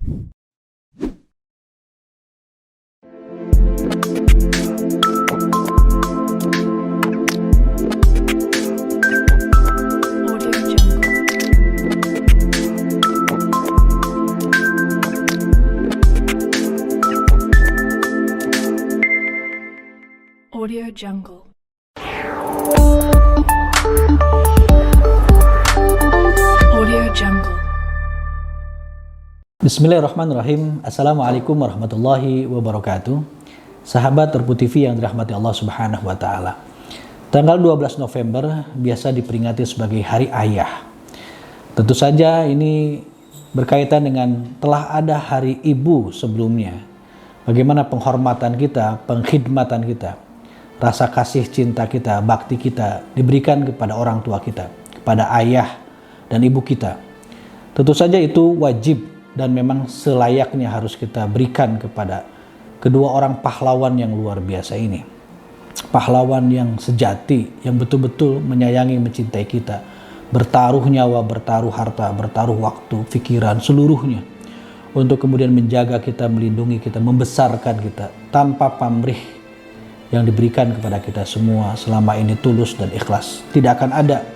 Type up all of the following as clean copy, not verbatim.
Audio Jungle. Audio Jungle. Bismillahirrahmanirrahim. Assalamualaikum warahmatullahi wabarakatuh. Sahabat Terpu TV yang dirahmati Allah Subhanahu wa taala. Tanggal 12 November biasa diperingati sebagai Hari Ayah. Tentu saja ini berkaitan dengan telah ada Hari Ibu sebelumnya. Bagaimana penghormatan kita, pengkhidmatan kita, rasa kasih cinta kita, bakti kita diberikan kepada orang tua kita, kepada ayah dan ibu kita. Tentu saja itu wajib dan memang selayaknya harus kita berikan kepada kedua orang pahlawan yang luar biasa ini. Pahlawan yang sejati, yang betul-betul menyayangi, mencintai kita. Bertaruh nyawa, bertaruh harta, bertaruh waktu, pikiran, seluruhnya. Untuk kemudian menjaga kita, melindungi kita, membesarkan kita tanpa pamrih yang diberikan kepada kita semua selama ini tulus dan ikhlas. Tidak akan ada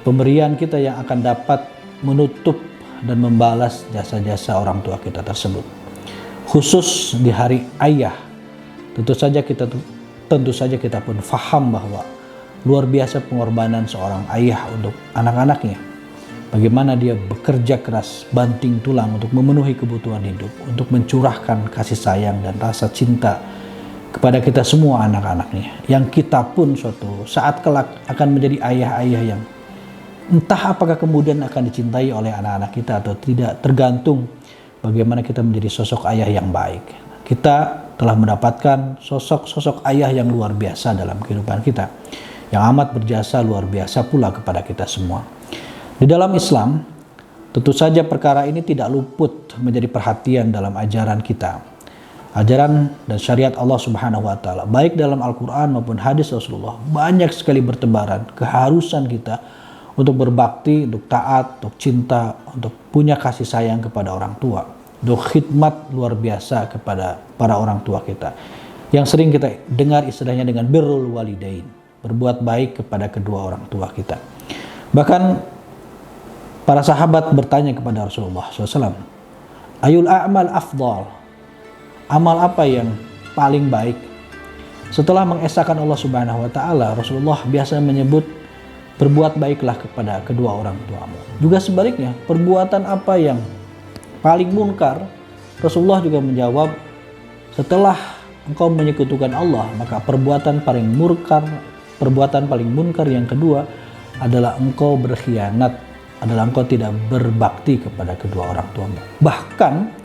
pemberian kita yang akan dapat menutup dan membalas jasa-jasa orang tua kita tersebut. Khusus di Hari Ayah, tentu saja kita pun faham bahwa luar biasa pengorbanan seorang ayah untuk anak-anaknya. Bagaimana dia bekerja keras, banting tulang untuk memenuhi kebutuhan hidup, untuk mencurahkan kasih sayang dan rasa cinta kepada kita semua anak-anaknya, yang kita pun suatu saat kelak akan menjadi ayah-ayah yang entah apakah kemudian akan dicintai oleh anak-anak kita atau tidak, tergantung bagaimana kita menjadi sosok ayah yang baik. Kita telah mendapatkan sosok-sosok ayah yang luar biasa dalam kehidupan kita, yang amat berjasa luar biasa pula kepada kita semua. Di dalam Islam, tentu saja perkara ini tidak luput menjadi perhatian dalam ajaran kita. Ajaran dan syariat Allah Subhanahu wa taala, baik dalam Al-Qur'an maupun hadis Rasulullah, banyak sekali bertebaran keharusan kita untuk berbakti, untuk taat, untuk cinta, untuk punya kasih sayang kepada orang tua, untuk khidmat luar biasa kepada para orang tua kita. Yang sering kita dengar istilahnya dengan birrul walidain, berbuat baik kepada kedua orang tua kita. Bahkan para sahabat bertanya kepada Rasulullah SAW, ayul a'mal afdal, amal apa yang paling baik? Setelah mengesahkan Allah Subhanahu wa taala, Rasulullah biasa menyebut berbuat baiklah kepada kedua orang tuamu. Juga sebaliknya, perbuatan apa yang paling munkar? Rasulullah juga menjawab, setelah engkau menyekutukan Allah, maka perbuatan paling munkar yang kedua adalah engkau berkhianat, adalah engkau tidak berbakti kepada kedua orang tuamu. Bahkan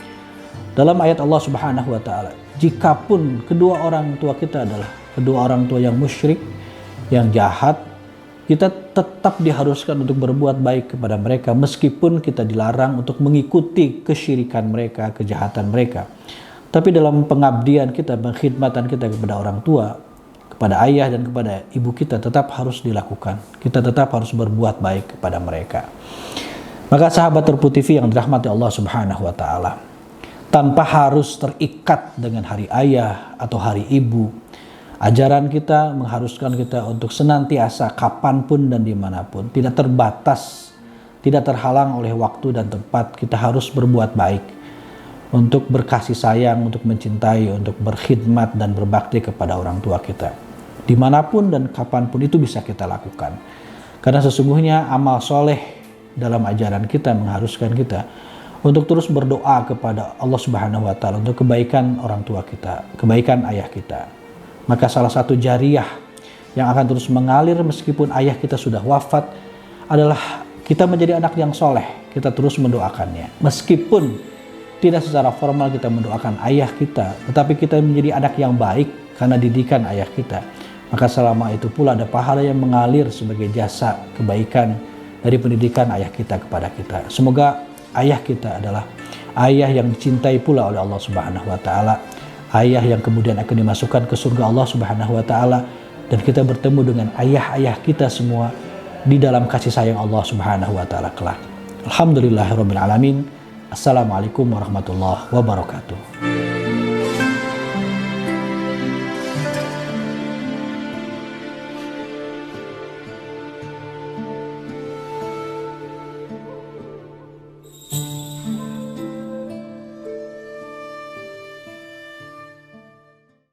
dalam ayat Allah Subhanahu wa taala, jikapun kedua orang tua kita adalah kedua orang tua yang musyrik, yang jahat, kita tetap diharuskan untuk berbuat baik kepada mereka meskipun kita dilarang untuk mengikuti kesyirikan mereka, kejahatan mereka. Tapi dalam pengabdian kita, pengkhidmatan kita kepada orang tua, kepada ayah dan kepada ibu kita tetap harus dilakukan. Kita tetap harus berbuat baik kepada mereka. Maka sahabat Terpu TV yang dirahmati Allah Subhanahu wa taala, tanpa harus terikat dengan hari ayah atau hari ibu, ajaran kita mengharuskan kita untuk senantiasa kapanpun dan dimanapun, tidak terbatas, tidak terhalang oleh waktu dan tempat, kita harus berbuat baik untuk berkasih sayang, untuk mencintai, untuk berkhidmat dan berbakti kepada orang tua kita. Dimanapun dan kapanpun itu bisa kita lakukan. Karena sesungguhnya amal soleh dalam ajaran kita mengharuskan kita untuk terus berdoa kepada Allah Subhanahu wa taala untuk kebaikan orang tua kita, kebaikan ayah kita. Maka salah satu jariyah yang akan terus mengalir meskipun ayah kita sudah wafat adalah kita menjadi anak yang soleh. Kita terus mendoakannya. Meskipun tidak secara formal kita mendoakan ayah kita, tetapi kita menjadi anak yang baik karena didikan ayah kita. Maka selama itu pula ada pahala yang mengalir sebagai jasa kebaikan dari pendidikan ayah kita kepada kita. Semoga ayah kita adalah ayah yang dicintai pula oleh Allah Subhanahu wa taala, ayah yang kemudian akan dimasukkan ke surga Allah Subhanahu wa taala, dan kita bertemu dengan ayah-ayah kita semua di dalam kasih sayang Allah Subhanahu wa taala kelak. Alhamdulillahirabbil alamin. Assalamualaikum warahmatullahi wabarakatuh.